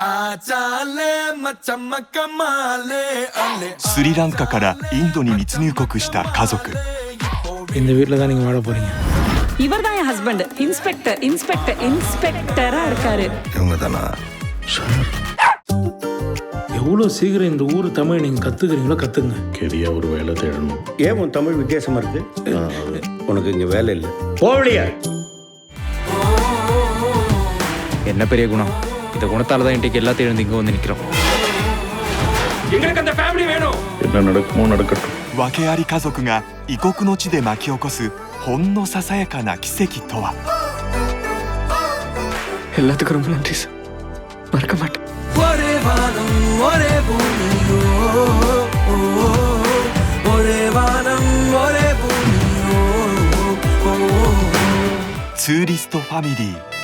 スリランカからインドに密入国した家族。இந்த வீட்டில் தான் நீங்கள் வாழ போறீங்க. இவர் தான் என் ஹஸ்பண்ட். இன்ஸ்பெக்டரா இருக்காரு. இவங்க தானா? எவ்வளோ சீக்கிரம் இந்த ஊர் தமிழ் நீங்கள் கற்றுக்கிறீங்களோ கற்றுங்க. கெரியா ஒரு வேலை தேடணும். ஏன் உன் தமிழ் வித்தியாசமா இருக்கு? உனக்கு இங்க வேலை இல்லை. போவலியா? என்ன பெரிய குணம். இந்த குணத்தால தான் இன்றைக்கு எல்லாத்தையும் எழுந்து இங்கே வந்து நிற்கிறோம். எங்களுக்கு அந்த ஃபேமிலி வேணும். என்ன நடக்குமோ நடக்கட்டும். 訳あり家族が異国の地で巻き起こすほんのささやかな奇跡とは。எல்லாத்துக்கும் ரொம்ப நன்றி சார். மறக்க மாட்டேன்.ツーリストファミリー